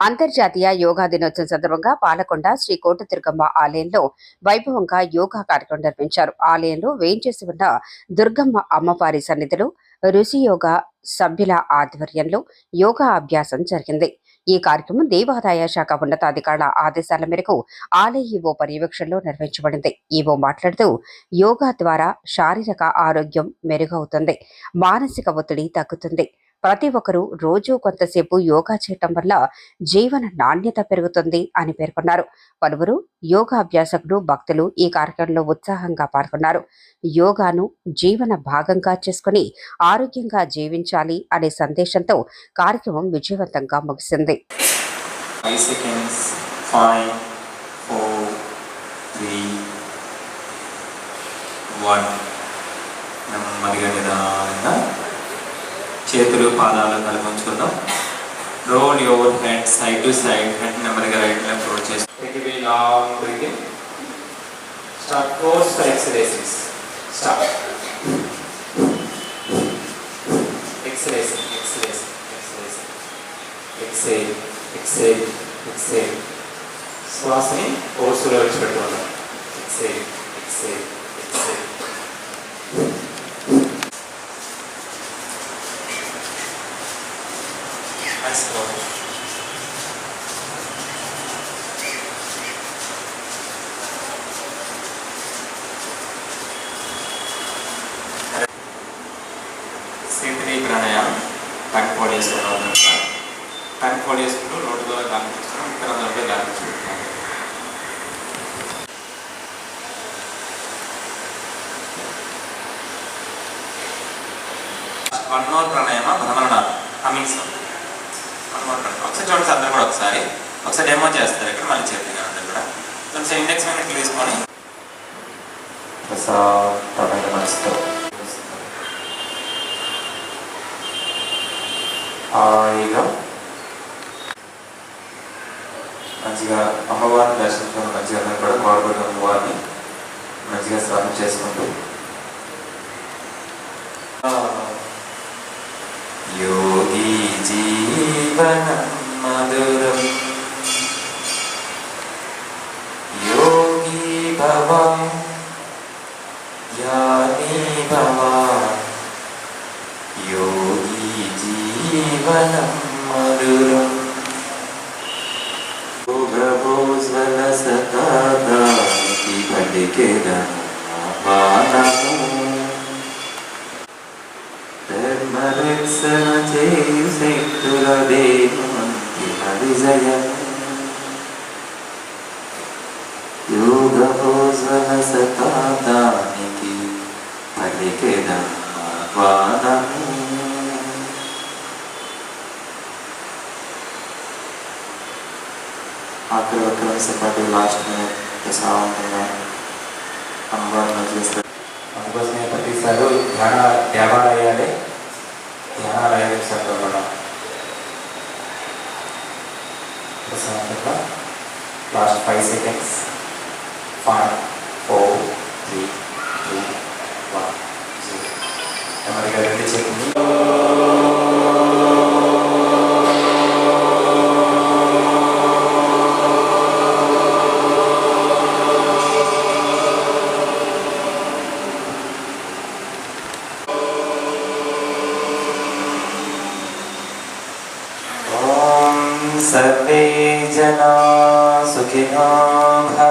అంతర్జాతీయ యోగా దినోత్సవం సందర్భంగా పాలకొండ శ్రీ కోటదుర్గమ్మ ఆలయంలో వైభవంగా యోగా కార్యక్రమం నిర్వహించారు. ఆలయంలో వేంచేసి ఉన్న దుర్గమ్మ అమ్మవారి సన్నిధిలో ఋషి యోగా సభ్యుల ఆధ్వర్యంలో యోగా అభ్యాసం జరిగింది. ఈ కార్యక్రమం దేవాదాయ శాఖ ఉన్నతాధికారుల ఆదేశాల మేరకు ఆలయ ఈవో పర్యవేక్షణలో నిర్వహించబడింది. ఈవో మాట్లాడుతూ యోగా ద్వారా శారీరక ఆరోగ్యం మెరుగవుతుంది, మానసిక ఒత్తిడి తగ్గుతుంది. ప్రతి ఒక్కరూ రోజూ కొంతసేపు యోగా చేయటం వల్ల జీవన నాణ్యత పెరుగుతుంది అని పేర్కొన్నారు. పలువురు యోగా అభ్యాసకులు, భక్తులు ఈ కార్యక్రమంలో ఉత్సాహంగా పాల్గొన్నారు. యోగాను జీవన భాగంగా చేసుకుని ఆరోగ్యంగా జీవించాలి అనే సందేశంతో కార్యక్రమం విజయవంతంగా ముగిసింది. 5 seconds, 5, 4, 3, 1. నెమ్మదిగా నిదానంగా చేతులు పాదాలు కలుపుకుందాం. Roll your head side to side, head నెమ్మదిగా రైట్ లెఫ్ట్ రోల్ చేసి take a long breathing. Start 4 exhalations. Start exhalation, exhalation, exhalation, exhale, exhale, exhale. శ్వాసని ఓర్సులో విడిచిపెట్టుకోవాలి. exhale, exhale, exhale. C3 ప్రాణాయామం. టంగ్ ఫోల్డ్ చేసుకున్నాం. టంగ్ ఫోల్డ్ చేసుకుంటూ నోటి ద్వారా గాలి తీసుకున్నాం. ఇక్కడ నోట్లో గాలి తీసుకుంటున్నాం. వన్ మోర్ ప్రాణాయామ, భ్రమణనాథం, హమ్మింగ్ సౌండ్. వన్ మోర్ ప్రాణాయామం. ఒకసారి చూడండి అందరూ కూడా ఒకసారి డెమో చేస్తారు ఇక్కడ. మళ్ళీ చేద్దాం అందరూ కూడా. కొంచెం ఇండెక్స్ మినిట్ తీసుకొని ప్రశాంతమైన మనసుతో హాయిగా మంచిగా అమ్మవారిని దర్శించుకుని మంచిగా కూడా కోరుకున్న అమ్మవారిని మంచిగా స్నానం చేసుకుంటూ యోగి జీవనం మధురం యోగి భవ యాని భవ యోగి జీవనం మధురం యోగభోజ్వల సతాదానికి పలికెదమానము ధర్మరక్షణ చేయు శక్తుల దేవంతిమ విజయం యోగభోజ్వల సతాదానికి పలికెదమానము. ఆఖరి ఒక్కరి సెకండ్ లాస్ట్ మినిట్ ప్రశాంతంగా అమ్మవారిని చేస్తారు. అందుకోసమే ప్రతిసారి దేవాలయాలే సందర్భంలో ప్రశాంతంగా లాస్ట్ 5 seconds, 5, 4, 3, 2, 1, 0. నెమ్మదిగా రెండు చేతులు सर्वे जना सुखिनो भवन्तु.